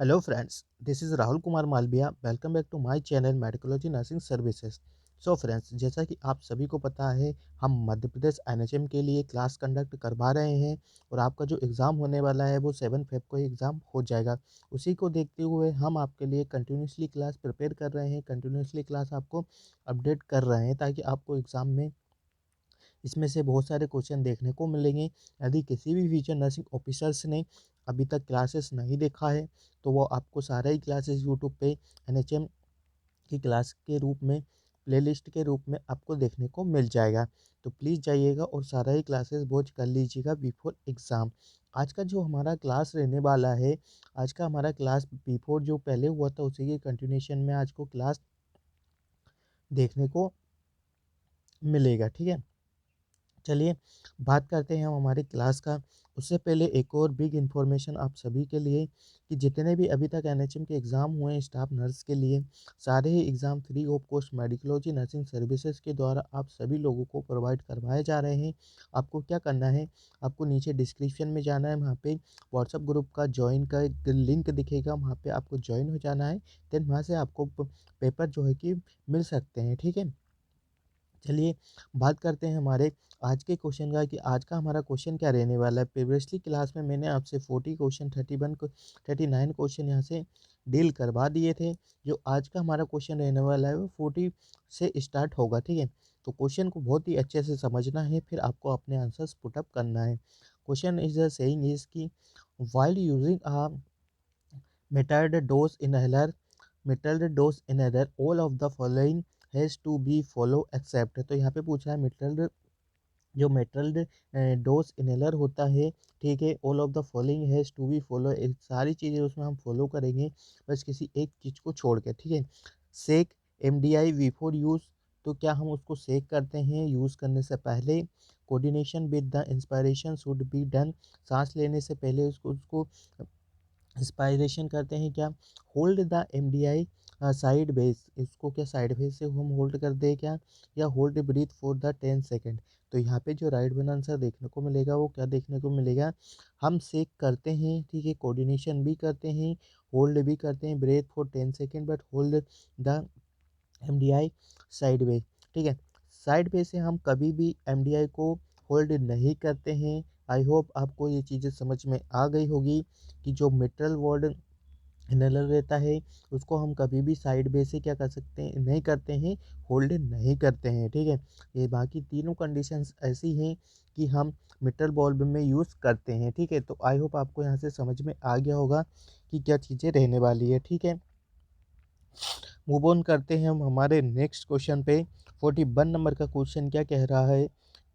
Hello friends, this is Rahul Kumar Malviya. Welcome back to my channel Medicology nursing services. So friends, जैसा कि आप सभी को पता है, हम मध्य प्रदेश एनएचएम के लिए क्लास कंडक्ट करवा रहे हैं और आपका जो एग्ज़ाम होने वाला है वो 7 फेब को ही एग्ज़ाम हो जाएगा। उसी को देखते हुए हम आपके लिए कंटिन्यूसली क्लास प्रिपेयर कर रहे हैं, कंटिन्यूसली क्लास आपको अपडेट कर रहे हैं ताकि आपको एग्ज़ाम में इसमें से बहुत सारे क्वेश्चन देखने को मिलेंगे। यदि किसी भी फ्यूचर नर्सिंग ऑफिसर्स ने अभी तक क्लासेस नहीं देखा है तो वो आपको सारा ही क्लासेस यूट्यूब पे एनएचएम की क्लास के रूप में प्लेलिस्ट के रूप में आपको देखने को मिल जाएगा। तो प्लीज़ जाइएगा और सारा ही क्लासेस वॉच कर लीजिएगा बिफोर एग्ज़ाम। आज का जो हमारा क्लास रहने वाला है, आज का हमारा क्लास बिफोर जो पहले हुआ था उसी के कंटिन्यूएशन में आज को क्लास देखने को मिलेगा। ठीक है, चलिए बात करते हैं हम हमारी क्लास का। उससे पहले एक और बिग इन्फॉर्मेशन आप सभी के लिए कि जितने भी अभी तक एनएचएम के एग्ज़ाम हुए हैं स्टाफ नर्स के लिए, सारे ही exam free of cost Medicology nursing services के द्वारा आप सभी लोगों को प्रोवाइड करवाए जा रहे हैं। आपको क्या करना है, आपको नीचे डिस्क्रिप्शन में जाना है, वहाँ पे व्हाट्सएप ग्रुप का ज्वाइन का एक लिंक दिखेगा, वहाँ पे आपको ज्वाइन हो जाना है। देन वहाँ से आपको पेपर जो है कि मिल सकते हैं। ठीक है, चलिए बात करते हैं हमारे आज के क्वेश्चन का कि आज का हमारा क्वेश्चन क्या रहने वाला है। प्रीवियसली क्लास में मैंने आपसे 40 क्वेश्चन 31 को 39 क्वेश्चन यहाँ से डील करवा दिए थे। जो आज का हमारा क्वेश्चन रहने वाला है वो 40 से स्टार्ट होगा। ठीक है, तो क्वेश्चन को बहुत ही अच्छे से समझना है, फिर आपको अपने आंसर्स पुटअप करना है। Question is the saying is की while using a metered dose inhaler metered dose inhaler all of the following has to be follow except। तो यहाँ पे पूछा है मेटल्ड जो मेटल्ड डोज इनहेलर होता है, ठीक है, all of the following has to be follow, सारी चीज़ें उसमें हम फॉलो करेंगे बस किसी एक चीज़ को छोड़ के। ठीक है, सेक एमडीआई बिफोर यूज़, तो क्या हम उसको सेक करते हैं यूज़ करने से पहले। Coordination with the inspiration should be done, सांस लेने से पहले उसको उसको इंस्पायरेशन करते हैं क्या। Hold the M D I side base, इसको क्या साइड बेस से हम होल्ड कर दे क्या, या hold breath for the 10 second. तो यहाँ पे जो राइट वन आंसर देखने को मिलेगा वो क्या देखने को मिलेगा, हम सेक करते हैं, ठीक है, कोऑर्डिनेशन भी करते हैं, होल्ड भी करते हैं breath for 10 second, but hold the M D I side way. ठीक है, साइड वे से हम कभी भी एम डी आई को होल्ड नहीं करते हैं। आई होप आपको ये चीज़ें समझ में आ गई होगी कि जो मिट्रल वर्ड इनहेलर रहता है उसको हम कभी भी साइड बे से क्या कर सकते हैं, नहीं करते हैं, होल्ड नहीं करते हैं। ठीक है, ये बाकी तीनों कंडीशंस ऐसी हैं कि हम मिट्रल बॉल्ब में यूज़ करते हैं। ठीक है, तो आई होप आपको यहाँ से समझ में आ गया होगा कि क्या चीज़ें रहने वाली है। ठीक है, मूव ऑन करते हैं हम हमारे नेक्स्ट क्वेश्चन पे। 41 नंबर का क्वेश्चन क्या कह रहा है,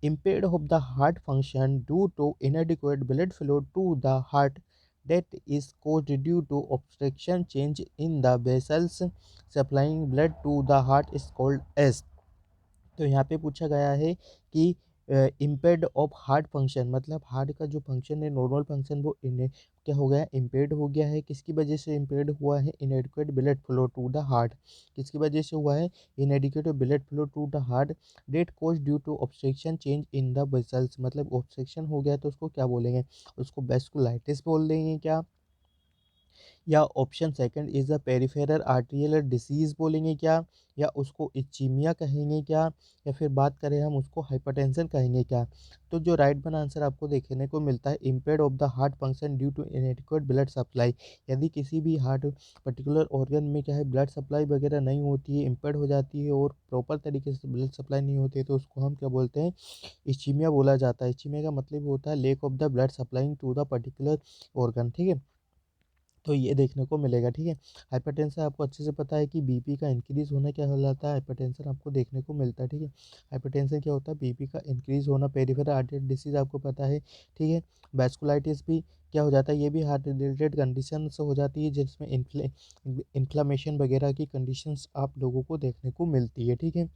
impaired of the heart function due to inadequate blood flow to the heart that is caused due to obstruction change in the vessels supplying blood to the heart is called as। तो यहाँ पे पूछा गया है कि impaired of heart function, मतलब heart का जो फंक्शन है नॉर्मल फंक्शन वो इन्हें क्या हो गया, इम्पेयर्ड हो गया है। किसकी वजह से इम्पेयर्ड हुआ है, inadequate blood flow to the heart. किसकी वजह से हुआ है, inadequate blood flow to the heart that cause due to obstruction change in the vessels, मतलब ऑब्स्ट्रक्शन हो गया तो उसको क्या बोलेंगे, उसको वेस्कुलाइटिस बोल देंगे क्या, या option second is the peripheral arterial disease बोलेंगे क्या, या उसको इचीमिया कहेंगे क्या, या फिर बात करें हम उसको हाइपरटेंशन कहेंगे क्या। तो जो राइट वन आंसर आपको देखने को मिलता है, impaired of the heart function due to inadequate blood supply. यदि किसी भी हार्ट पर्टिकुलर ऑर्गन में क्या है ब्लड सप्लाई वगैरह नहीं होती है, इम्पेयर्ड हो जाती है और प्रॉपर तरीके से ब्लड सप्लाई नहीं होती है, तो उसको हम क्या बोलते हैं, इचीमिया बोला जाता है। इचीमिया का मतलब होता है lack of the blood supplying to the particular organ. ठीक है, तो ये देखने को मिलेगा। ठीक है, हाइपरटेंशन आपको अच्छे से पता है कि बीपी का इंक्रीज होना क्या कहलाता है, हाइपरटेंशन आपको देखने को मिलता है। ठीक है, हाइपरटेंशन क्या होता है, बीपी का इंक्रीज होना। पेरिफेरल आर्टेरियल डिसीज आपको पता है। ठीक है, वैस्कुलाइटिस भी क्या हो जाता है, ये भी हार्ट रिलेटेड कंडीशन से हो जाती है जिसमें इन्फ्लेमेशन वगैरह की कंडीशंस आप लोगों को देखने को मिलती है। ठीक है,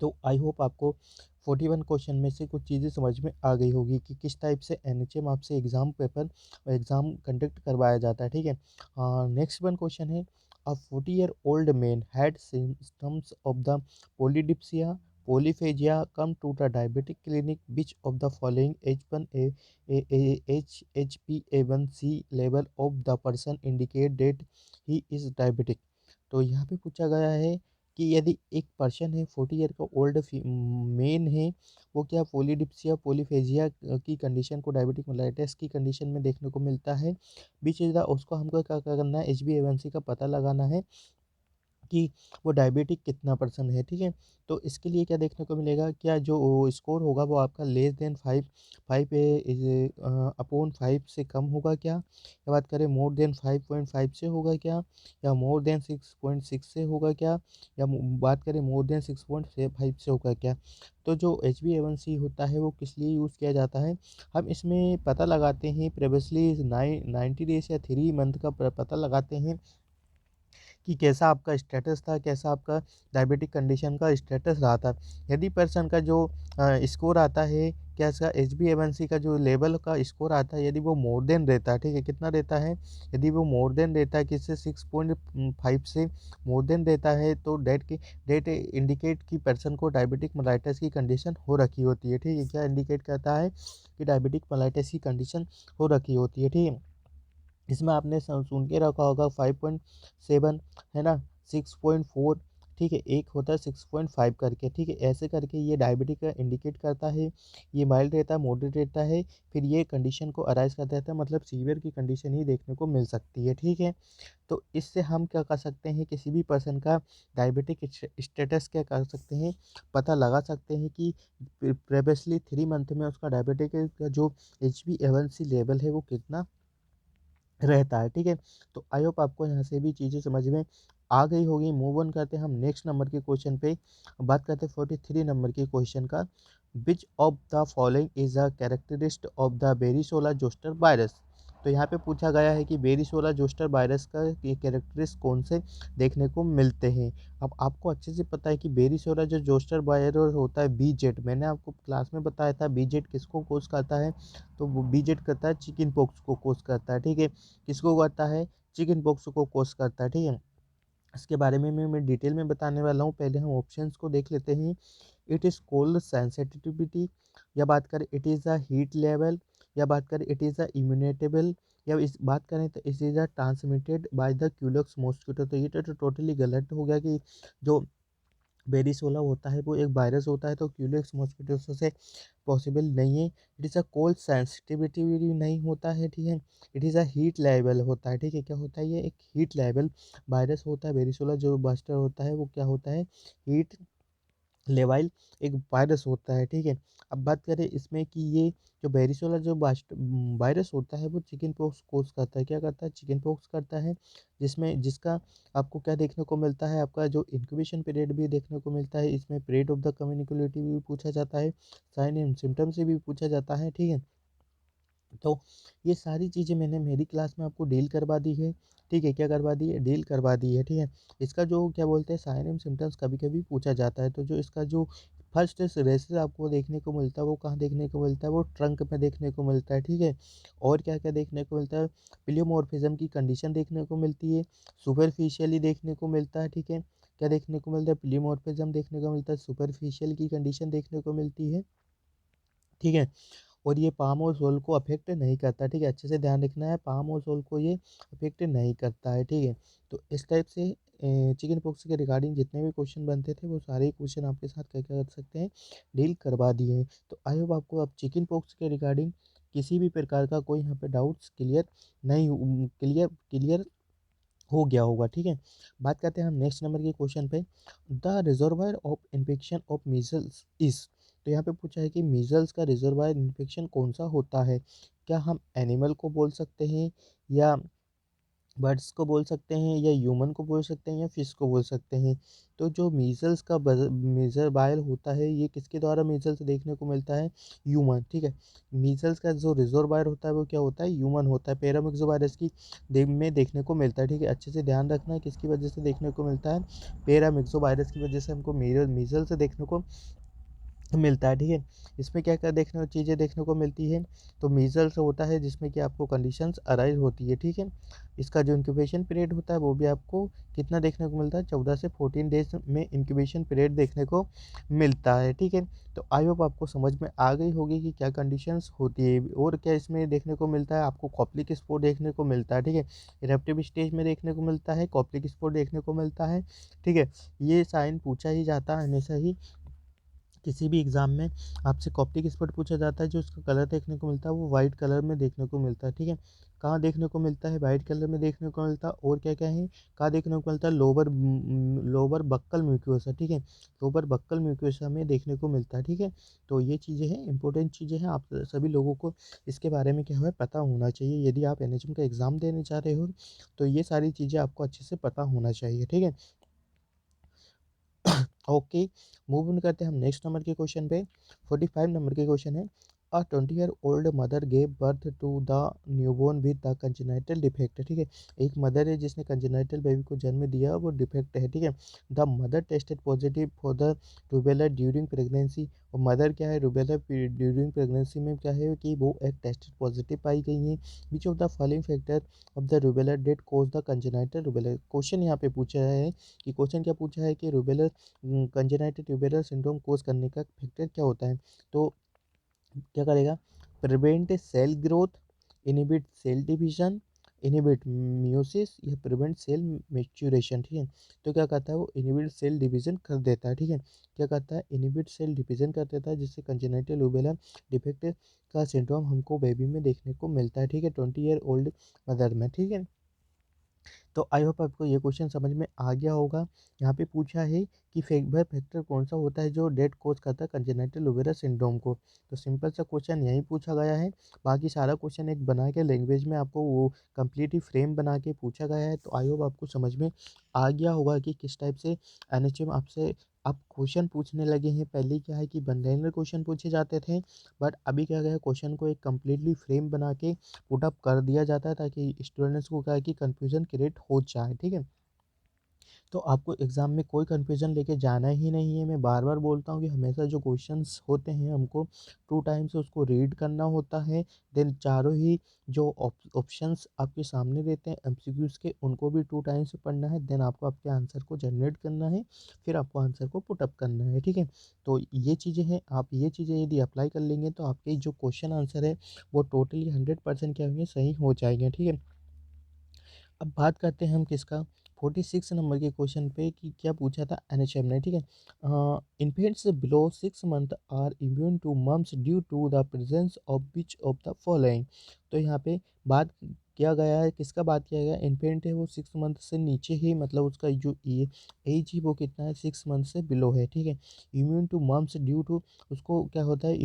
तो आई होप आपको 41 क्वेश्चन में से कुछ चीज़ें समझ में आ गई होगी कि किस टाइप से एनएचएम आपसे एग्ज़ाम कंडक्ट करवाया जाता है। ठीक है, नेक्स्ट वन क्वेश्चन है, a 40-year-old man had symptoms of the polydipsia polyphagia come to the diabetic clinic, which of the following HbA1c level of the person indicate that he is diabetic। तो यहाँ पे पूछा गया है कि यदि एक पर्सन है 40 ईयर का ओल्ड मेन है, वो क्या पोलीडिप्सिया पोलीफेजिया की कंडीशन को डायबिटिक मेलाइटिस की कंडीशन में देखने को मिलता है। बीच इज द उसको हमको क्या क्या करना है, HbA1c का पता लगाना है कि वो डायबिटिक कितना परसेंट है, ठीक है। तो इसके लिए क्या देखने को मिलेगा, क्या जो स्कोर होगा वो आपका लेस देन 5 5 अपॉन 5 से कम होगा क्या, या बात करें मोर देन 5.5 से होगा क्या, या मोर देन 6.6 से होगा क्या, या बात करें मोर देन 6.5 से होगा क्या। तो जो HbA1c होता है वो किस लिए यूज़ किया जाता है, हम इसमें पता लगाते हैं प्रीवियसली 90 डेज या 3 मंथ का पता लगाते हैं कि कैसा आपका स्टेटस था, कैसा आपका डायबिटिक कंडीशन का स्टेटस रहा था। यदि पर्सन का जो स्कोर आता है, क्या इसका HbA1c का जो लेवल का स्कोर आता है, यदि वो मोर देन रहता है, ठीक है, कितना रहता है, यदि वो मोर देन रहता है किससे 6.5 से मोर देन रहता है, तो डेट इंडिकेट की पर्सन को डायबिटिक मेलाइटिस की कंडीशन हो रखी होती है, ठीक है। क्या इंडिकेट करता है कि डायबिटिक मेलाइटिस की कंडीशन हो रखी होती है, ठीक है। इसमें आपने सुन के रखा होगा 5.7 है ना, 6.4, ठीक है, एक होता है 6.5 करके, ठीक है, ऐसे करके ये डायबिटिक का इंडिकेट करता है। ये माइल्ड रहता है, मॉडरेट रहता है, फिर ये कंडीशन को अराइज कर देता है, मतलब सीवियर की कंडीशन ही देखने को मिल सकती है, ठीक है। तो इससे हम क्या कर सकते हैं, किसी भी पर्सन का डायबिटिक स्टेटस क्या कर सकते हैं, पता लगा सकते हैं कि प्रीवियसली 3 मंथ में उसका डायबिटिक का जो HbA1c लेवल है वो कितना रहता है, ठीक है। तो आई होप आपको यहाँ से भी चीज़ें समझ में आ गई होगी। मूव ऑन करते हैं हम नेक्स्ट नंबर के क्वेश्चन पे। बात करते हैं 43 नंबर के क्वेश्चन का। Which of the following is a characteristic of the varicella zoster virus. तो यहाँ पे पूछा गया है कि बेरिसोला जोस्टर वायरस का ये कैरेक्टरिस्ट कौन से देखने को मिलते हैं। अब आपको अच्छे से पता है कि बेरिसोला जो जोस्टर वायरस होता है बीजेड, मैंने आपको क्लास में बताया था बीजेड किसको कोस करता है, तो वो बीजेड करता है चिकन पॉक्स को कोस करता है, ठीक है। किसको करता है, चिकन पॉक्स को कोस करता है, ठीक है। इसके बारे में मैं डिटेल में बताने वाला हूँ, पहले हम ऑप्शंस को देख लेते हैं। इट इज़ कोल्ड सेंसिटिविटी, या बात करें it is a heat level, या बात करें इट इज़ अ इम्यूनेटेबल, या इस बात करें तो it is a transmitted by the Culex mosquito. तो ये तो टोटली गलत हो गया कि जो बेरिसोला होता है वो एक वायरस होता है, तो क्यूलेक्स मॉस्किटो से पॉसिबल नहीं है। It is a cold sensitivity भी नहीं होता है, ठीक है। It is a heat level होता है, ठीक है। क्या होता है, ये एक हीट लेवल वायरस होता है। बेरिसोला जो बस्टर होता है वो क्या होता है, हीट लेवाइल एक वायरस होता है, ठीक है। अब बात करें इसमें कि ये जो बेरिसोला जो वायरस होता है वो चिकन पॉक्स कोज करता है, क्या करता है, चिकन पॉक्स करता है, जिसमें जिसका आपको क्या देखने को मिलता है, आपका जो इंक्यूबेशन पीरियड भी देखने को मिलता है। इसमें पीरियड ऑफ द कम्युनिकेबिलिटी भी पूछा जाता है, साइन एंड सिम्टम से भी पूछा जाता है, ठीक है। तो ये सारी चीज़ें मैंने मेरी क्लास में आपको डील करवा दी है, ठीक है। क्या करवा दी है, डील करवा दी है, ठीक है। इसका जो क्या बोलते हैं साइन एंड सिम्टम्स कभी कभी पूछा जाता है, तो जो इसका जो फर्स्ट रेसेस आपको देखने को मिलता है वो कहाँ देखने को मिलता है, वो ट्रंक में देखने को मिलता है, ठीक है। और क्या क्या देखने को मिलता है, प्लियोमॉर्फिज्म की कंडीशन देखने को मिलती है, सुपरफिशियली देखने को मिलता है, ठीक है। क्या देखने को मिलता है, प्लियोमॉर्फिज्म देखने को मिलता है, सुपरफिशियल की कंडीशन देखने को मिलती है, ठीक है। और ये पाम और सोल को अफेक्ट नहीं करता, ठीक है, अच्छे से ध्यान रखना है, पाम और सोल को ये अफेक्ट नहीं करता है, ठीक है। तो इस टाइप से चिकन पॉक्स के रिगार्डिंग जितने भी क्वेश्चन बनते थे वो सारे क्वेश्चन आपके साथ क्या क्या कर सकते हैं, डील करवा दिए हैं। तो आई होप आपको अब चिकन पॉक्स के रिगार्डिंग किसी भी प्रकार का कोई यहाँ पे डाउट्स क्लियर नहीं क्लियर हो गया होगा, ठीक है। बात करते हैं हम नेक्स्ट नंबर के क्वेश्चन पे। The reservoir of infection of measles is. तो यहाँ पे पूछा है कि मीजल्स का रिजर्वायर इन्फेक्शन कौन सा होता है। क्या हम एनिमल को बोल सकते हैं, या बर्ड्स को बोल सकते हैं, या ह्यूमन को बोल सकते हैं, या फिश को बोल सकते हैं। तो जो मीजल्स का मेजर बायल होता है ये किसके द्वारा मीजल्स देखने को मिलता है, ह्यूमन, ठीक है। मीजल्स का जो रिजर्वायर होता है वो क्या होता है, ह्यूमन होता है, पैरामिक्सो वायरस की में देखने को मिलता है, ठीक है। अच्छे से ध्यान रखना है किसकी वजह से देखने को मिलता है, पैरामिक्सो वायरस की वजह से हमको मीजल्स देखने को मिलता है, ठीक है। इसमें क्या-क्या देखने चीज़ें देखने को मिलती है, तो मीज़ल्स होता है जिसमें कि आपको कंडीशंस अराइज़ होती है, ठीक है। इसका जो इंक्यूबेशन पीरियड होता है वो भी आपको कितना देखने को मिलता है, 14 से 14 डेज़ में इंक्यूबेशन पीरियड देखने को मिलता है, ठीक है। तो आई होप आपको समझ में आ गई होगी कि क्या कंडीशंस होती है और क्या इसमें देखने को मिलता है, आपको कॉप्लिक स्पोर देखने को मिलता है, ठीक है। इरप्टिव स्टेज में देखने को मिलता है, कॉप्लिक स्पोर देखने को मिलता है, ठीक है। ये साइन पूछा ही जाता है हमेशा ही किसी भी एग्ज़ाम में आपसे कॉप्टिक स्पॉट पूछा जाता है, जो उसका कलर देखने को मिलता है वो वाइट कलर में देखने को मिलता है, ठीक है। कहाँ देखने को मिलता है? वाइट कलर में देखने को मिलता है और क्या-क्या है? कहाँ देखने को मिलता है? लोअर बक्कल म्यूकोसा, ठीक है। लोअर बक्कल म्यूकोसा में देखने को मिलता है, ठीक है। तो ये चीज़ें हैं, इंपॉर्टेंट चीज़ें हैं, आप सभी लोगों को इसके बारे में क्या है पता होना चाहिए। यदि आप एनएचएम का एग्ज़ाम देने जा रहे हो, तो ये सारी चीज़ें आपको अच्छे से पता होना चाहिए, ठीक है। ओके, मूव ऑन करते हैं हम नेक्स्ट नंबर के क्वेश्चन पे। 45 नंबर के क्वेश्चन है, a 20-year-old mother gave birth to the newborn with the congenital defect, ठीक है। एक मदर है जिसने कंजेनाइटल बेबी को जन्म दिया, वो डिफेक्ट है, ठीक है। The mother tested positive for the rubella during pregnancy, और मदर क्या है रूबेला ड्यूरिंग प्रेगनेंसी में क्या है कि वो एक टेस्टेड पॉजिटिव पाई गई है। Which of the following factor of the rubella that cause the congenital rubella, question यहाँ पे पूछा है कि क्वेश्चन क्या पूछा है कि रूबेला कंजेनाइटल ट्यूबेरल सिंड्रोम कोज करने का फैक्टर क्या होता है। तो क्या करेगा, prevent cell growth, inhibit cell division, inhibit meiosis या प्रिवेंट सेल मैच्योरेशन, ठीक है। तो क्या कहता है वो इनहिबिट सेल डिवीजन कर देता है, ठीक है। क्या कहता है इनहिबिट सेल डिवीजन कर देता है, जिससे कंजेनाइटल रूबेला डिफेक्ट का सिंड्रोम हमको बेबी में देखने को मिलता है, ठीक है, 20-year-old मदर में, ठीक है। तो आई होप आपको ये क्वेश्चन समझ में आ गया होगा। यहाँ पे पूछा है कि वह फैक्टर कौन सा होता है जो डेथ कोज करता है कंजेनाइटल लोवेरा सिंड्रोम को। तो सिंपल सा क्वेश्चन यही पूछा गया है। बाकी सारा क्वेश्चन एक बना के लैंग्वेज में आपको वो कंप्लीटली फ्रेम बना के पूछा गया है। तो आई होप आपको समझ में आ गया होगा कि किस टाइप से एनएचएम आपसे अब क्वेश्चन पूछने लगे हैं। पहले क्या है कि बनरेंडर क्वेश्चन पूछे जाते थे, बट अभी क्या गया क्वेश्चन को एक कम्प्लीटली फ्रेम बना के पुट अप कर दिया जाता है, ताकि स्टूडेंट्स को क्या है कि कन्फ्यूज़न क्रिएट हो जाए, ठीक है। तो आपको एग्ज़ाम में कोई कन्फ्यूज़न लेके जाना ही नहीं है। मैं बार-बार बोलता हूँ कि हमेशा जो क्वेश्चंस होते हैं हमको 2 टाइम्स उसको रीड करना होता है। देन चारों ही जो ऑप्शंस आपके सामने रहते हैं एमसीक्यूज़ के, उनको भी 2 टाइम्स पढ़ना है। देन आपको आपके आंसर को जनरेट करना है, फिर आपको आंसर को पुट अप करना है, ठीक है। तो ये चीज़ें हैं, आप ये चीज़ें यदि अप्लाई कर लेंगे तो आपके जो क्वेश्चन आंसर है वो टोटली 100% क्या होंगे, सही हो जाएँगे, ठीक है। अब बात करते हैं हम किसका 46 नंबर के क्वेश्चन पे कि क्या पूछा था एनएचएम ने, ठीक है। Infants below 6 month are immune to mumps due to the presence of which of the following. तो यहाँ पे बात किया गया है, किसका बात किया गया, इन्फेंट है वो 6 मंथ से नीचे ही, मतलब उसका जो ये एज ही वो कितना है 6 मंथ से बिलो है, ठीक है। Immune to mumps due to, उसको क्या होता है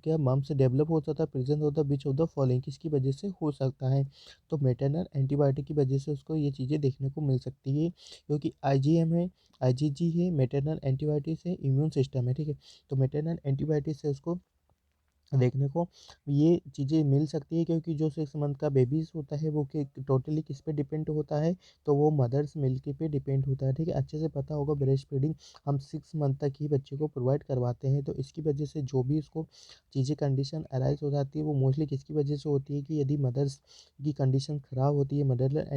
क्या मम्स डेवलप होता था, प्रेजेंस होता है विच ऑफ द फॉलोइंग, किसकी वजह से हो सकता है। तो मैटरनल एंटीबायोटिक की वजह से उसको ये चीज़ें देखने को मिल सकती है, क्योंकि आईजीएम है, आईजीजी है, मैटरनल एंटीबायोटिक से इम्यून सिस्टम है, ठीक है। तो मैटरनल एंटीबायोटिक से उसको देखने को ये चीज़ें मिल सकती है, क्योंकि जो 6 मंथ का बेबीज़ होता है वो कि टोटली किस पे डिपेंड होता है, तो वो मदर्स मिल्क पे डिपेंड होता है, ठीक है। अच्छे से पता होगा ब्रेस्ट फीडिंग हम 6 मंथ तक ही बच्चे को प्रोवाइड करवाते हैं, तो इसकी वजह से जो भी उसको चीज़ें कंडीशन अराइज हो जाती है वो मोस्टली किसकी वजह से होती है कि यदि मदर्स की कंडीशन ख़राब होती है, मदर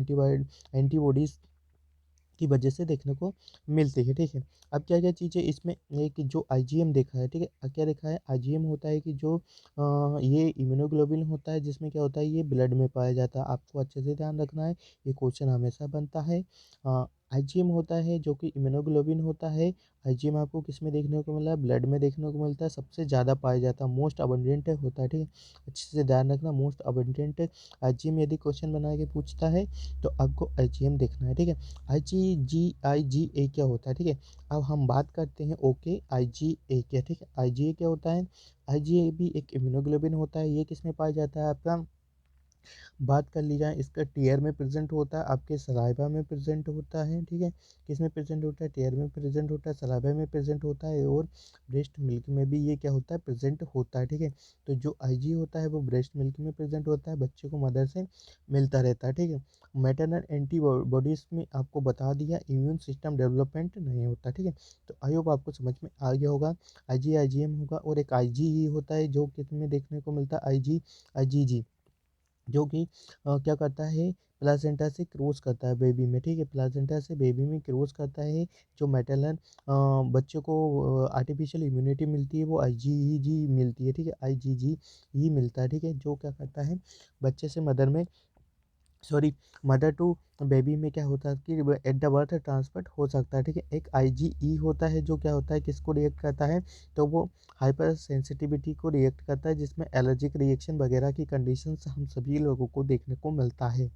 एंटीबॉडीज़ की वजह से देखने को मिलती है, ठीक है। अब क्या-क्या चीज़ें इसमें एक जो आईजीएम देखा है, ठीक है। क्या देखा है, आईजीएम होता है कि जो ये इम्यूनोग्लोबिन होता है, जिसमें क्या होता है ये ब्लड में पाया जाता है। आपको अच्छे से ध्यान रखना है, ये क्वेश्चन हमेशा बनता है। आईजीएम होता है जो कि इम्यूनोग्लोबिन होता है। आईजीएम आपको किस में देखने को मिला है, ब्लड में देखने को मिलता है, सबसे ज़्यादा पाया जाता है, मोस्ट अबंडेंट होता है, ठीक है। अच्छे से ध्यान रखना, मोस्ट अबंडेंट आईजीएम यदि क्वेश्चन बना के पूछता है तो आपको आईजीएम देखना है, ठीक है। आईजीए क्या होता है, ठीक है। अब हम बात करते हैं ओके आईजीए क्या, ठीक है। आईजीए क्या होता है, आईजीए भी एक इम्यूनोग्लोबिन होता है, ये किस में पाया जाता है आपका बात कर ली जाए, इसका टीयर में प्रेजेंट होता है, आपके सलाइवा में प्रेजेंट होता है, ठीक है। किस में प्रेजेंट होता है? टीयर में प्रेजेंट होता है, सलाइवा में प्रेजेंट होता है, और ब्रेस्ट मिल्क में भी ये क्या होता है? प्रेजेंट होता है, ठीक है। तो जो आईजी होता है वो ब्रेस्ट मिल्क में प्रेजेंट होता है, बच्चे को मदर से मिलता रहता है, ठीक है। मैटरनल एंटीबॉडीज में आपको बता दिया, इम्यून सिस्टम डेवलपमेंट नहीं होता, ठीक है। तो आई होप आपको समझ में आ गया होगा। आईजी आईजीएम होगा, और एक आईजी होता है जो किस में देखने को मिलता है? आईजी आईजीजी, जो कि क्या करता है? प्लासेंटा से क्रॉस करता है बेबी में, ठीक है। प्लासेंटा से बेबी में क्रॉस करता है, जो मैटरनल बच्चे को आर्टिफिशियल इम्यूनिटी मिलती है, वो आईजीजी मिलती है, ठीक है। आईजीजी ही मिलता है, ठीक है। जो क्या करता है? बच्चे से मदर में, सॉरी, मदर टू बेबी में क्या होता है कि एट द बर्थ ट्रांसफर हो सकता है, ठीक है। एक आईजीई होता है जो क्या होता है? किसको रिएक्ट करता है? तो वो हाइपर सेंसिटिविटी को रिएक्ट करता है, जिसमें एलर्जिक रिएक्शन वगैरह की कंडीशंस हम सभी लोगों को देखने को मिलता है,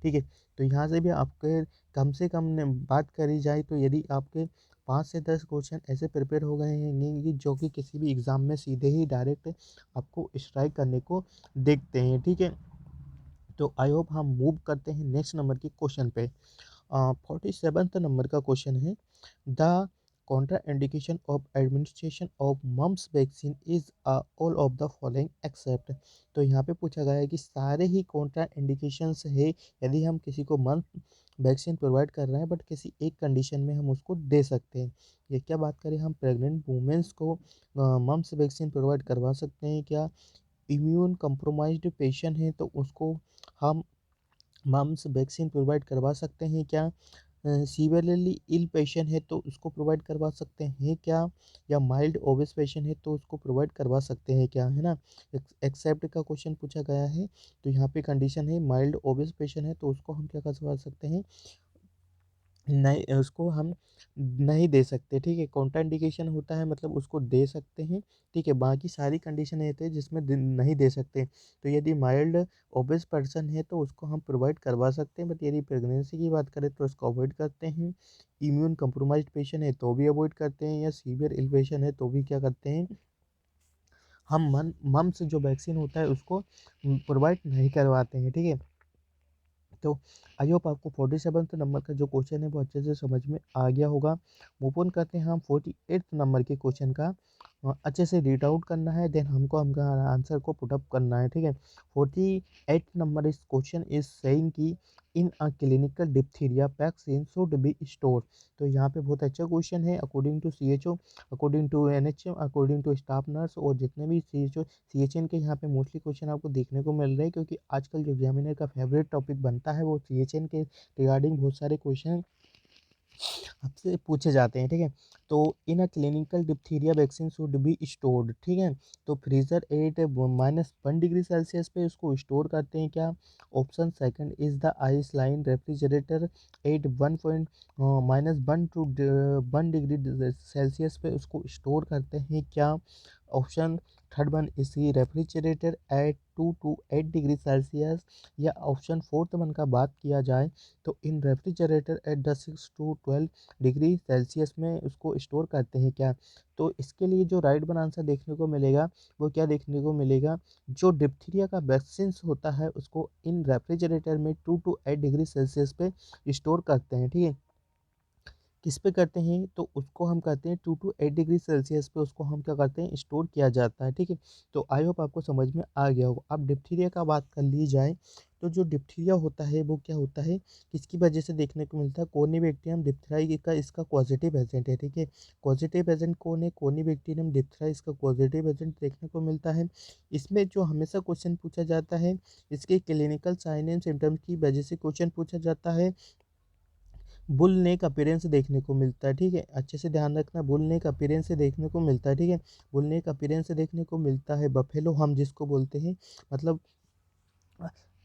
ठीक है। तो यहाँ से भी आपके कम से कम बात करी जाए तो यदि आपके 5 से 10 क्वेश्चन ऐसे प्रिपेयर हो गए हैं कि जो कि किसी भी एग्ज़ाम में सीधे ही डायरेक्ट आपको स्ट्राइक करने को देखते हैं, ठीक है। तो आई होप हम मूव करते हैं नेक्स्ट नंबर के क्वेश्चन पे। 47th नंबर का क्वेश्चन है, the contraindication of administration of mumps vaccine is all of the following except. तो यहाँ पे पूछा गया है कि सारे ही कॉन्ट्रा इंडिकेशंस है यदि हम किसी को मम्स वैक्सीन प्रोवाइड कर रहे हैं, बट किसी एक कंडीशन में हम उसको दे सकते हैं। ये क्या बात करें? हम प्रेग्नेंट वुमेंस को मम्स वैक्सीन प्रोवाइड करवा सकते हैं क्या? इम्यून कम्प्रोमाइज्ड पेशेंट है तो उसको हम मम्स वैक्सीन प्रोवाइड करवा सकते हैं क्या? सीवियरली इल पेशेंट है तो उसको प्रोवाइड करवा सकते हैं क्या? या माइल्ड ओबेस पेशेंट है तो उसको प्रोवाइड करवा सकते हैं क्या, है ना। एक्सेप्ट का क्वेश्चन पूछा गया है, तो यहाँ पे कंडीशन है माइल्ड ओबेस पेशेंट है तो उसको हम क्या करवा सकते हैं? नहीं, उसको हम नहीं दे सकते, ठीक है। कॉन्ट्रा इंडिकेशन होता है मतलब उसको दे सकते हैं, ठीक है। बाकी सारी कंडीशन रहते हैं जिसमें नहीं दे सकते। तो यदि माइल्ड ओबेस पर्सन है तो उसको हम प्रोवाइड करवा सकते हैं, बट यदि प्रेगनेंसी की बात करें तो उसको अवॉइड करते हैं। इम्यून कम्प्रोमाइज्ड पेशेंट है तो भी अवॉइड करते हैं, या सीवियर इल पेशेंट है तो भी क्या करते हैं? हम मम्स जो वैक्सीन होता है उसको प्रोवाइड नहीं करवाते हैं, ठीक है। तो आई होप आपको 47th नंबर का जो क्वेश्चन है वो अच्छे से समझ में आ गया होगा। मूव ऑन करते हैं हम 48th नंबर के क्वेश्चन का। अच्छे से रीड आउट करना है, देन हमको हमका आंसर को पुटअप करना है, ठीक है। 48 नंबर इस क्वेश्चन इज सेइंग कि in a clinical diphtheria vaccine should be store. तो यहाँ पे बहुत अच्छा क्वेश्चन है, according to CHO, according to NHM, according to staff nurse, और जितने भी सीएचओ सीएचएन के यहाँ पे मोस्टली क्वेश्चन आपको देखने को मिल रहे हैं, क्योंकि आजकल जो एग्जामिनर का फेवरेट टॉपिक बनता है वो सीएचएन के रिगार्डिंग बहुत सारे क्वेश्चन आपसे पूछे जाते हैं, ठीक है। तो in a clinical diphtheria vaccine should be stored, ठीक है। तो फ्रीजर एट -1 डिग्री सेल्सियस पे उसको स्टोर करते हैं क्या? Option second is the ice line refrigerator at 1 -1 to 1 degree Celsius पे उसको स्टोर करते हैं क्या? Option third one is refrigerator at 2 to 8 degree Celsius, या ऑप्शन फोर्थ वन का बात किया जाए तो in refrigerator at the 6 to 12 degree Celsius में उसको स्टोर करते हैं क्या? तो इसके लिए जो राइट वन आंसर देखने को मिलेगा वो क्या देखने को मिलेगा? जो डिप्थीरिया का वैक्सीन होता है उसको इन रेफ्रिजरेटर में 2 to 8 डिग्री सेल्सियस पे स्टोर करते हैं, ठीक है। किस पे करते हैं? तो उसको हम कहते हैं 2 to 8 डिग्री सेल्सियस पे उसको हम क्या करते हैं? स्टोर किया जाता है, ठीक है। तो आई होप आपको समझ में आ गया होगा। अब डिप्थीरिया का बात कर ली जाए तो जो डिप्थीरिया होता है वो क्या होता है? किसकी वजह से देखने को मिलता है? कोनिबैक्टीरियम डिप्थीराई का इसका पॉजिटिव एजेंट है, ठीक है। पॉजिटिव एजेंट कौन है? कोनिबैक्टीरियम डिप्थीराई इसका पॉजिटिव एजेंट देखने को मिलता है। इसमें जो हमेशा क्वेश्चन पूछा जाता है, इसके क्लिनिकल साइन एंड सिम्टम्स की वजह से क्वेश्चन पूछा जाता है। बुल नेक अपीयरेंस देखने को मिलता है, ठीक है। अच्छे से ध्यान रखना, बुल नेक अपीयरेंस देखने को मिलता है, ठीक है। बुल नेक अपीयरेंस देखने को मिलता है, बफेलो हम जिसको बोलते हैं, मतलब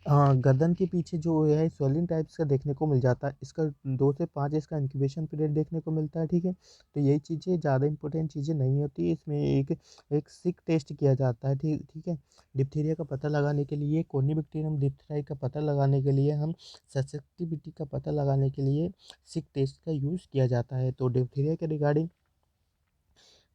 गर्दन के पीछे जो है स्वेलिंग टाइप्स का देखने को मिल जाता है। इसका 2 से 5 इसका इंक्यूबेशन पीरियड देखने को मिलता है, ठीक है। तो यही चीज़ें ज़्यादा इंपॉर्टेंट चीज़ें नहीं होती, इसमें एक एक सिक टेस्ट किया जाता है, ठीक ठीक है। डिप्थीरिया का पता लगाने के लिए, कोनिबैक्टीरियम डिप्थीराई का पता लगाने के लिए, हम ससेप्टिबिलिटी का पता लगाने के लिए सिक टेस्ट का यूज़ किया जाता है। तो डिप्थीरिया के रिगार्डिंग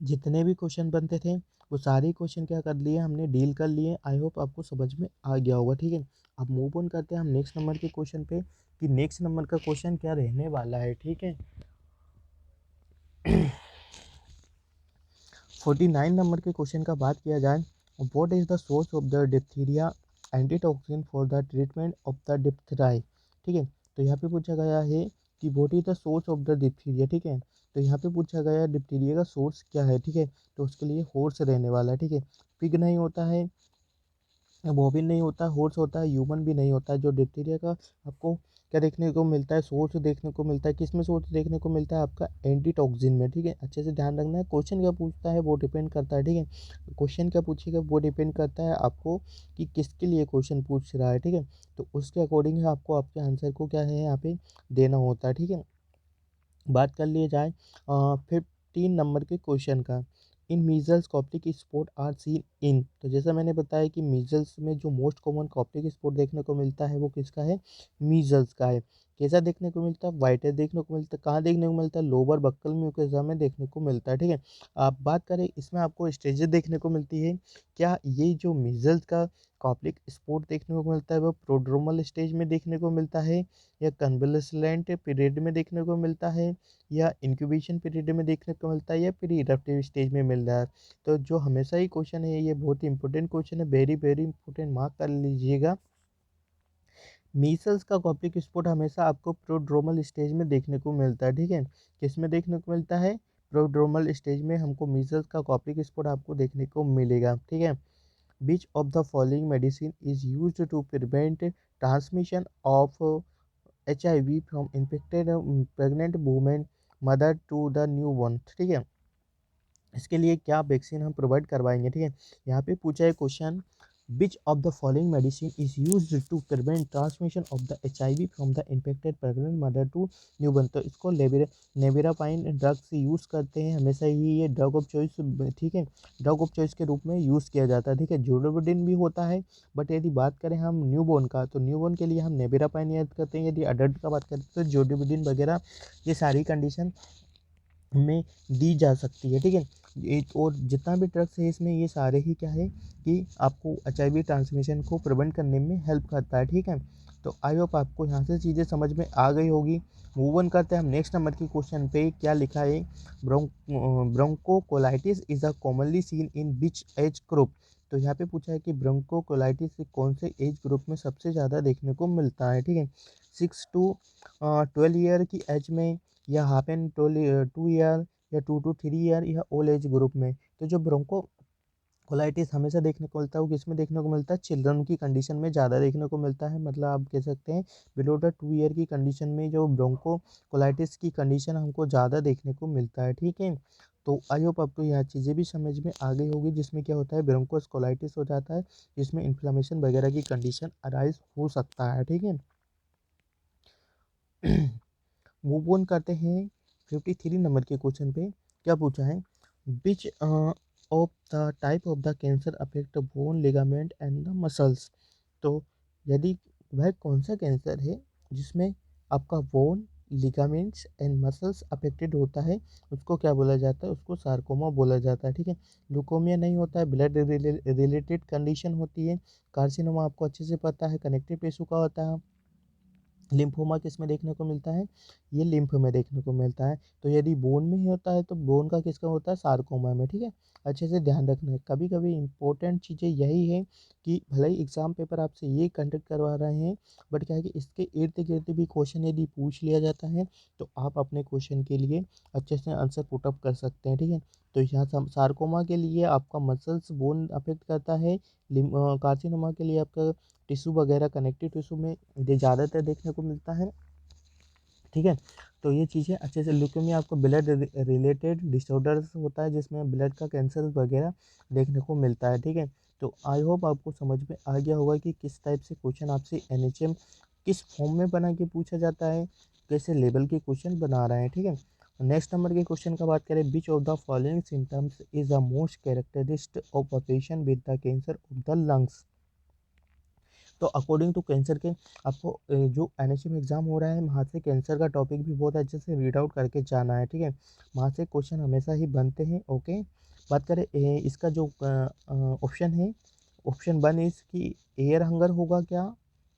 जितने भी क्वेश्चन बनते थे वो सारे क्वेश्चन क्या कर लिए हमने, डील कर लिए। आई होप आपको समझ में आ गया होगा, ठीक है। अब मूव ऑन करते हैं हम नेक्स्ट नंबर के क्वेश्चन पे कि नेक्स्ट नंबर का क्वेश्चन क्या रहने वाला है, ठीक है। 49 नंबर के क्वेश्चन का बात किया जाए, what is the source of the diphtheria antitoxin for the treatment of the diphtheria, ठीक है। तो यहाँ पे पूछा गया है कि what is the source of the diphtheria, ठीक है। तो यहाँ पे पूछा गया है डिप्थीरिया का सोर्स क्या है, ठीक है। तो उसके लिए हॉर्स रहने वाला है, ठीक है। पिग नहीं होता है, बॉबिन नहीं होता, हॉर्स होता है, ह्यूमन भी नहीं होता है। जो डिप्थीरिया का आपको क्या देखने को मिलता है, सोर्स देखने को मिलता है, किस में सोर्स देखने को मिलता है, आपका एंटीटॉक्सिन में, ठीक है। अच्छे से ध्यान रखना है, क्वेश्चन क्या पूछता है वो डिपेंड करता है, ठीक है। क्वेश्चन क्या पूछेगा वो डिपेंड करता है आपको कि किसके लिए क्वेश्चन पूछ रहा है, ठीक है। तो उसके अकॉर्डिंग आपको आपके आंसर को क्या है यहाँ पे देना होता है, ठीक है। बात कर लिए जाए 15 नंबर के क्वेश्चन का, in measles Koplik spot are seen in. तो जैसा मैंने बताया कि मीजल्स में जो मोस्ट कॉमन कॉप्टिक स्पॉट देखने को मिलता है वो किसका है, मीजल्स का है। कैसा देखने को मिलता है, वाइट देखने को मिलता है। कहाँ देखने को मिलता है, लोअर बक्कल म्यूकोसा में देखने को मिलता है, ठीक है। आप बात करें इसमें आपको स्टेजेस देखने को मिलती है। क्या ये जो मीजल्स का कॉप्टिक स्पॉट देखने को मिलता है वो प्रोड्रोमल स्टेज में देखने को मिलता है, या कन्वलेसेंट पीरियड में देखने को मिलता है, या इंक्यूबेशन पीरियड में देखने को मिलता है, या प्री इरप्टिव स्टेज में मिल रहा है। तो जो हमेशा ही क्वेश्चन है ये बहुत ही इंपॉर्टेंट क्वेश्चन है, वेरी वेरी इंपॉर्टेंट, मार्क कर लीजिएगा। मीसल्स का कॉप्टिक स्पॉट हमेशा आपको प्रोड्रोमल स्टेज में देखने को मिलता है, ठीक है। किस में देखने को मिलता है, प्रोड्रोमल स्टेज में हमको मीसल्स का कॉप्टिक स्पॉट आपको देखने को मिलेगा, ठीक है। Which of the following medicine is used to prevent transmission of HIV from infected pregnant woman mother to the newborn, ठीक है। इसके लिए क्या वैक्सीन हम प्रोवाइड करवाएंगे, ठीक है। यहाँ पे पूछा है question, which of the following medicine is used to prevent transmission of the HIV from the infected pregnant mother to newborn. तो इसको नेविरापाइन ड्रग से यूज़ करते हैं हमेशा ही, ये ड्रग ऑफ चॉइस, ठीक है, ड्रग ऑफ चॉइस के रूप में यूज़ किया जाता है, ठीक है। जोडोबुडिन भी होता है, बट यदि बात करें हम न्यूबॉर्न का तो न्यूबॉर्न के लिए हम नेविरापाइन यूज करते हैं। यदि अडल्ट का बात करें तो जोडोबुडिन वगैरह ये सारी कंडीशन में दी जा सकती है, ठीक है। और जितना भी ड्रग्स है इसमें ये सारे ही क्या है कि आपको HIV ट्रांसमिशन को प्रिवेंट करने में हेल्प करता है, ठीक है। तो आई होप आपको यहाँ से चीज़ें समझ में आ गई होगी। मूव ऑन करते हैं हम नेक्स्ट नंबर के क्वेश्चन पे, क्या लिखा है, bronchiolitis is a commonly seen in which age group. तो यहाँ पे पूछा है कि ब्रोंकोकोलाइटिस कौन से एज ग्रुप में सबसे ज़्यादा देखने को मिलता है, ठीक है। 6 to 12 ईयर की एज में, या हाफ एंड 2 ईयर, या 2 to 3 ईयर, या ओल्ड एज ग्रुप में। तो जो ब्रोंको कोलाइटिस हमेशा देखने को मिलता है वो किसमें देखने को मिलता है, चिल्ड्रन की कंडीशन में ज़्यादा देखने को मिलता है। मतलब आप कह सकते हैं बिलो द 2 ईयर की कंडीशन में जो ब्रोंको कोलाइटिस की कंडीशन हमको ज़्यादा देखने को मिलता है, ठीक है। तो आई होप आपको यह चीज़ें भी समझ में आ गई होगी, जिसमें क्या होता है ब्रोंकोस कोलाइटिस हो जाता है, जिसमें इन्फ्लेमेशन वगैरह की कंडीशन अराइज हो सकता है, ठीक है। मूव ऑन करते हैं 53 नंबर के क्वेश्चन पे, क्या पूछा है, which of the type of the cancer affect bone ligament and the muscles. तो यदि वह कौन सा कैंसर है जिसमें आपका bone, ligaments and muscles affected होता है, उसको क्या बोला जाता है, उसको सार्कोमा बोला जाता है, ठीक है। ल्यूकोमिया नहीं होता है, ब्लड रिलेटेड कंडीशन होती है। कार्सिनोमा आपको अच्छे से पता है, कनेक्टिव टिश्यू का होता है। लिम्फोमा किस में देखने को मिलता है, ये लिम्फ में देखने को मिलता है। तो यदि बोन में ही होता है तो बोन का किसका होता है, सार्कोमा में, ठीक है। अच्छे से ध्यान रखना है, कभी कभी इंपॉर्टेंट चीज़ें यही है कि भले ही एग्जाम पेपर आपसे ये कंडक्ट करवा रहे हैं, बट क्या है कि इसके इर्द गिर्द भी क्वेश्चन यदि पूछ लिया जाता है तो आप अपने क्वेश्चन के लिए अच्छे से आंसर पुटअप कर सकते हैं, ठीक है। तो यहाँ सार्कोमा के लिए आपका मसल्स बोन अफेक्ट करता है, कार्सिनोमा के लिए आपका टिश्यू वगैरह कनेक्टिव टिश्यू में ज़्यादातर देखने को मिलता है, ठीक है। तो ये चीज़ें अच्छे से, ल्यूकेमिया आपको ब्लड रिलेटेड डिसऑर्डर्स होता है जिसमें ब्लड का कैंसर वगैरह देखने को मिलता है, ठीक है। तो आई होप आपको समझ में आ गया होगा कि किस टाइप से क्वेश्चन आपसे NHM किस फॉर्म में बना के पूछा जाता है, कैसे लेवल के क्वेश्चन बना रहे हैं, ठीक है। नेक्स्ट नंबर के क्वेश्चन का बात करें, विच of the following symptoms is the most characteristic of a patient with the cancer of the lungs. तो अकॉर्डिंग टू कैंसर के आपको जो NHM एग्जाम हो रहा है वहाँ से कैंसर का टॉपिक भी बहुत अच्छे से रीड आउट करके जाना है, ठीक है। वहाँ से क्वेश्चन हमेशा ही बनते हैं, ओके। बात करें इसका जो ऑप्शन है, ऑप्शन 1 इज कि एयर हंगर होगा क्या,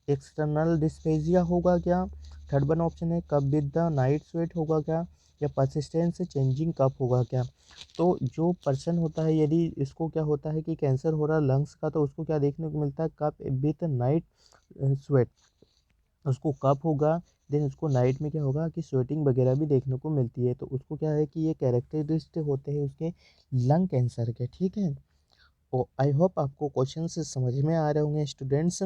एक्सटर्नल डिस्पेजिया होगा क्या, थर्ड वन ऑप्शन है cup with the night sweat होगा क्या, या परसिस्टेंस चेंजिंग कप होगा क्या। तो जो पर्सन होता है यदि इसको क्या होता है कि कैंसर हो रहा है लंग्स का, तो उसको क्या देखने को मिलता है, कप विद नाइट स्वेट, उसको कफ होगा। देन उसको नाइट में क्या होगा कि स्वेटिंग वगैरह भी देखने को मिलती है। तो उसको क्या है कि ये कैरेक्टरिस्टिक होते हैं उसके लंग कैंसर के, ठीक है। और आई होप आपको क्वेश्चन से समझ में आ रहे होंगे स्टूडेंट्स।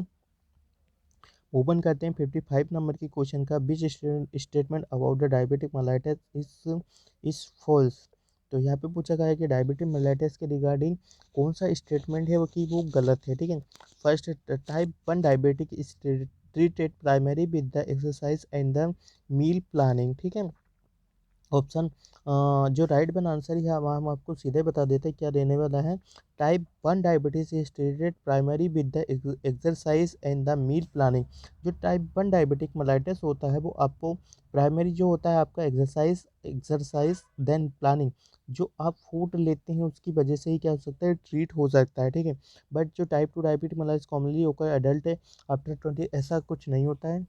ओपन करते हैं 55 नंबर की क्वेश्चन का, which statement about the diabetic mellitus is false. तो यहाँ पे पूछा गया है कि डायबिटिक मेलाइटिस के रिगार्डिंग कौन सा स्टेटमेंट है वो कि वो गलत है, ठीक है। First, type 1 diabetic is treated primary with the exercise and the meal planning, ठीक है। ऑप्शन जो राइट वन आंसर है वहाँ हम आपको सीधे बता देते हैं क्या रहने वाला है। Type 1 diabetes is treated primary with the exercise and the meal planning. जो टाइप 1 डायबिटिक मेलाइटिस होता है वो आपको प्राइमरी जो होता है आपका एक्सरसाइज देन प्लानिंग, जो आप फूड लेते हैं उसकी वजह से ही क्या हो सकता है, ट्रीट हो सकता है, ठीक है। बट जो टाइप 2 डायबिटिक मेलाइटिस कॉमनली होकर एडल्ट है आफ्टर 20, ऐसा कुछ नहीं होता है,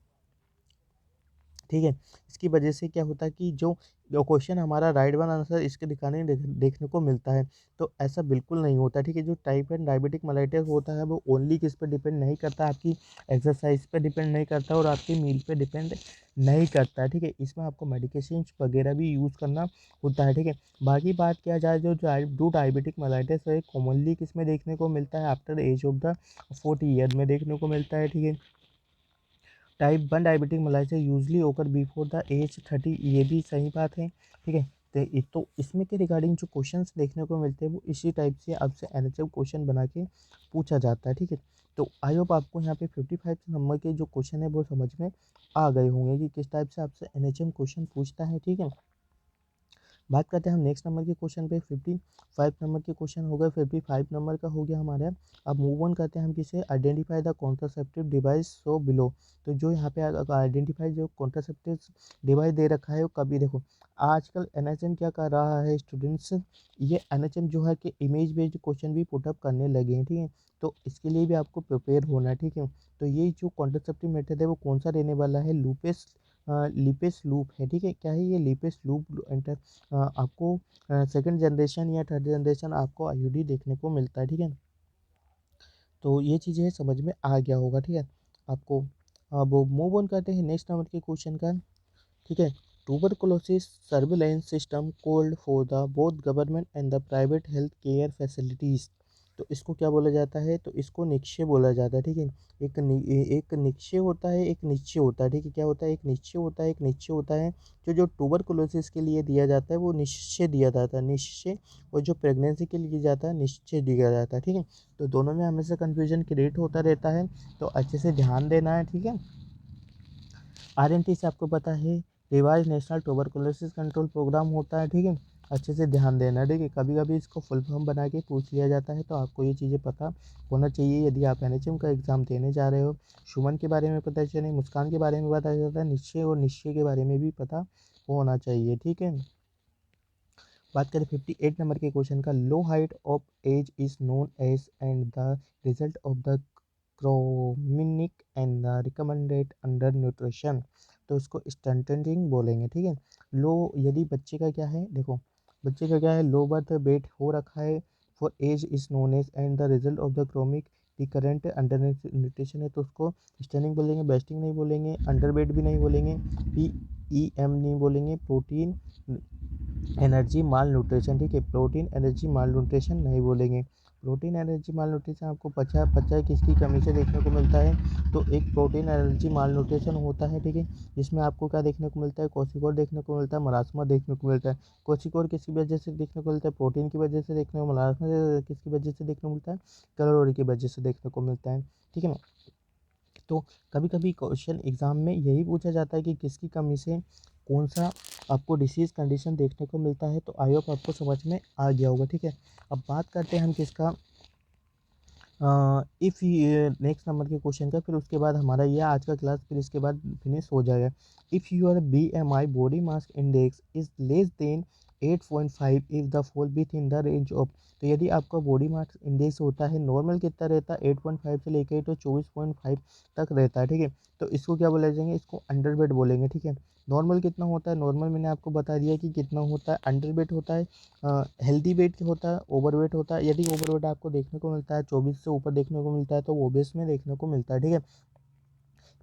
ठीक है। इसकी वजह से क्या होता है कि जो जो क्वेश्चन हमारा राइट वन आंसर इसके दिखाने देखने को मिलता है, तो ऐसा बिल्कुल नहीं होता, ठीक है। जो टाइप 1 डायबिटिक मेलाइटिस होता है वो ओनली किस पे डिपेंड नहीं करता, आपकी एक्सरसाइज पे डिपेंड नहीं करता और आपकी मील पे डिपेंड नहीं करता है, ठीक है। इसमें आपको मेडिकेशन वगैरह भी यूज़ करना होता है, ठीक है। बाकी बात किया जाए जो जो डायबिटिक मेलाइटिस है कॉमनली किस में देखने को मिलता है, after age of the 40 year में देखने को मिलता है, ठीक है। Type 1 diabetic mellitus usually occur before the age 30, ये भी सही बात है, ठीक है। तो इसमें के रिगार्डिंग जो क्वेश्चंस देखने को मिलते हैं वो इसी टाइप से आपसे एनएचएम क्वेश्चन बना के पूछा जाता है, ठीक है। तो आई होप आपको यहाँ पे 55 नंबर के जो क्वेश्चन है वो समझ में आ गए होंगे कि किस टाइप से आपसे एनएचएम क्वेश्चन पूछता है, ठीक है। बात करते हैं हम नेक्स्ट नंबर के क्वेश्चन पे। 55 नंबर के क्वेश्चन हो गए, 55 नंबर का हो गया हमारा। अब मूव ऑन करते हैं हम किसे, identify the contraceptive device so below. तो जो यहाँ पे आइडेंटिफाई जो कॉन्ट्रासेप्टिव डिवाइस दे रखा है वो कभी देखो, आजकल एनएचएम क्या कर रहा है स्टूडेंट्स, ये एनएचएम जो है कि इमेज बेस्ड क्वेश्चन भी पुटअप करने लगे हैं, ठीक है। तो इसके लिए भी आपको प्रिपेयर होना है, ठीक है। तो ये जो कॉन्ट्रासेप्टिव मेथड है वो कौन सा रहने वाला है, लूपेस लिपेस लूप है, ठीक है। क्या है ये लिपेस लूप एंटर, आपको सेकंड जनरेशन या थर्ड जनरेशन आपको आईयूडी देखने को मिलता है, ठीक है। तो ये चीज़ें समझ में आ गया होगा, ठीक है आपको। अब मूव ऑन करते हैं नेक्स्ट नंबर के क्वेश्चन का, ठीक है। Tuberculosis surveillance system cold for the both government and the private health care facilities. तो इसको क्या बोला जाता है, तो इसको निक्षय बोला जाता है, ठीक है। एक निक्षय होता है, एक निश्चय होता है, ठीक है। क्या होता है, एक निश्चय होता है, एक निश्चय होता है। जो ट्यूबरकुलोसिस के लिए दिया जाता है वो निश्चय दिया जाता है, निश्चय। और जो प्रेगनेंसी के लिए जाता है निश्चय दिया जाता है, ठीक है। तो दोनों में हमेशा कन्फ्यूजन क्रिएट होता रहता है, तो अच्छे से ध्यान देना है, ठीक है। आरएनटी से आपको पता है revise national tuberculosis control program होता है, ठीक है। अच्छे से ध्यान देना, ठीक है। कभी कभी इसको फुल फॉर्म बना के पूछ लिया जाता है, तो आपको ये चीज़ें पता होना चाहिए यदि आप एनएचएम का एग्ज़ाम देने जा रहे हो। सुमन के बारे में पता चले, मुस्कान के बारे में पता चलता है, निश्चय और निश्चय के बारे में भी पता होना चाहिए, ठीक है। बात करें 58 नंबर के क्वेश्चन का, low height of age is known as and the result of the chronic and the recommended under nutrition. तो इसको स्टंटिंग बोलेंगे, ठीक है। लो यदि बच्चे का क्या है, देखो बच्चे का क्या है, लो बर्थ वेट हो रखा है, for age is known as and the result of the chronic recurrent undernutrition है, तो उसको स्टनिंग बोलेंगे, बेस्टिंग नहीं बोलेंगे, अंडर वेट भी नहीं बोलेंगे, PEM नहीं बोलेंगे, प्रोटीन एनर्जी माल न्यूट्रिशन, ठीक है। प्रोटीन एनर्जी माल न्यूट्रिशन नहीं बोलेंगे। प्रोटीन एनर्जी माल न्यूट्रिशन आपको पचा पचा किसकी कमी से देखने को मिलता है, तो एक प्रोटीन एनर्जी माल न्यूट्रिशन होता है, ठीक है। जिसमें आपको क्या देखने को मिलता है, कोशिकोर देखने को मिलता है, मरासमा देखने को मिलता है। कोशिकोर किसकी वजह से देखने को मिलता है, प्रोटीन की वजह से देखने को, मरासमा किसकी वजह से देखने को मिलता है, कैलोरी की वजह से देखने को मिलता है, ठीक है ना। तो कभी कभी क्वेश्चन एग्जाम में यही पूछा जाता है कि किसकी कमी से कौन सा आपको डिसीज़ कंडीशन देखने को मिलता है। तो आई होप आपको समझ में आ गया होगा, ठीक है। अब बात करते हैं हम किसका, इफ़ नेक्स्ट नंबर के क्वेश्चन का, फिर उसके बाद हमारा ये आज का क्लास फिर इसके बाद फिनिश हो जाएगा। If your BMI body mass index is less than 8.5 if the fall within the range of. तो यदि आपका बॉडी मास इंडेक्स होता है नॉर्मल कितना रहता है 8.5 से लेकर तो 24.5 तक रहता है, ठीक है। तो इसको क्या बोला जाएंगे, इसको अंडरवेट बोलेंगे, ठीक है। नॉर्मल कितना होता है, नॉर्मल मैंने आपको बता दिया कि कितना होता है। अंडरवेट होता है हेल्दी वेट होता है, ओवरवेट होता है। यदि ओवरवेट आपको देखने को मिलता है 24 से ऊपर देखने को मिलता है तो वो ओबेस में देखने को मिलता है, ठीक है।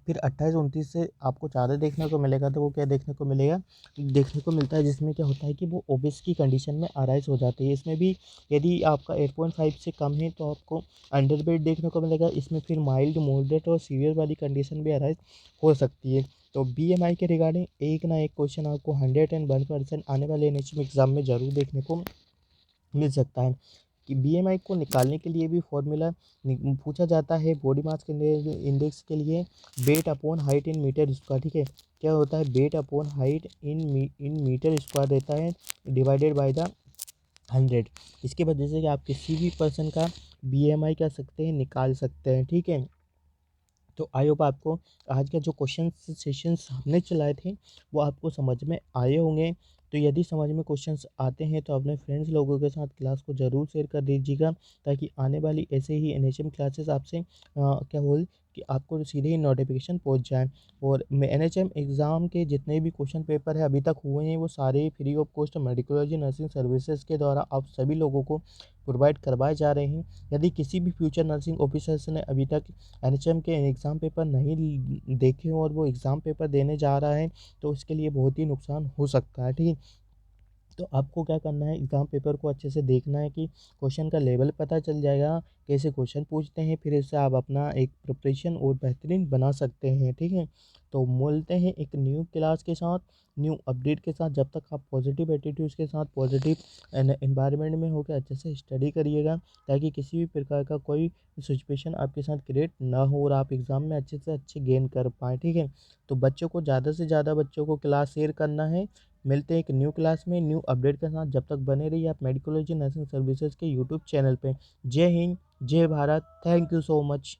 फिर 28-29 से आपको ज़्यादा देखने को मिलेगा तो वो क्या देखने को मिलेगा, देखने को मिलता है जिसमें क्या होता है कि वो ओबेस की कंडीशन में अराइज हो जाती है। इसमें भी यदि आपका 8.5 से कम है तो आपको अंडरवेट देखने को मिलेगा। इसमें फिर माइल्ड, मॉडरेट और सीवियर वाली कंडीशन भी अराइज हो सकती है। तो बीएमआई के रिगार्डिंग एक ना एक क्वेश्चन आपको 101% आने वाले एनएचएम एग्जाम में ज़रूर देखने को मिल सकता है। कि बीएमआई को निकालने के लिए भी फॉर्मूला पूछा जाता है बॉडी मास इंडेक्स के लिए, weight upon height in meter square, ठीक है। क्या होता है, weight upon height in meter square रहता है डिवाइडेड बाय द 100। इसकी वजह से कि आप किसी भी पर्सन का बीएमआई कर सकते हैं, निकाल सकते हैं, ठीक है। तो आई होप आपको आज का जो क्वेश्चन सेशंस हमने चलाए थे वो आपको समझ में आए होंगे। तो यदि समझ में क्वेश्चंस आते हैं तो अपने फ्रेंड्स लोगों के साथ क्लास को ज़रूर शेयर कर दीजिएगा, ताकि आने वाली ऐसे ही एनएचएम क्लासेस आपसे क्या बोल कि आपको सीधे ही नोटिफिकेशन पहुंच जाए। और एनएचएम एग्ज़ाम के जितने भी क्वेश्चन पेपर है अभी तक हुए हैं वो सारे free of cost Medicology nursing services के द्वारा आप सभी लोगों को प्रोवाइड करवाए जा रहे हैं। यदि किसी भी फ्यूचर नर्सिंग ऑफिसर्स ने अभी तक एनएचएम के एग्ज़ाम पेपर नहीं देखे हों और वो एग्ज़ाम पेपर देने जा रहा है तो उसके लिए बहुत ही नुकसान हो सकता है, ठीक है। तो आपको क्या करना है, एग्ज़ाम पेपर को अच्छे से देखना है कि क्वेश्चन का लेवल पता चल जाएगा, कैसे क्वेश्चन पूछते हैं, फिर इससे आप अपना एक प्रिपरेशन और बेहतरीन बना सकते हैं, ठीक है। तो मिलते हैं एक न्यू क्लास के साथ, न्यू अपडेट के साथ। जब तक आप पॉजिटिव एटीट्यूड्स के साथ पॉजिटिव एनवायरनमेंट में होकर अच्छे से स्टडी करिएगा, ताकि किसी भी प्रकार का कोई सिचुएशन आपके साथ क्रिएट ना हो और आप एग्ज़ाम में अच्छे से अच्छे गेन कर पाएँ, ठीक है। तो बच्चों को ज़्यादा से ज़्यादा बच्चों को क्लास शेयर करना है। मिलते हैं एक न्यू क्लास में न्यू अपडेट के साथ। जब तक बने रहिए आप मेडिकोलॉजी नर्सिंग सर्विसेज के यूट्यूब चैनल पे। जय हिंद, जय Bharat, thank you so much.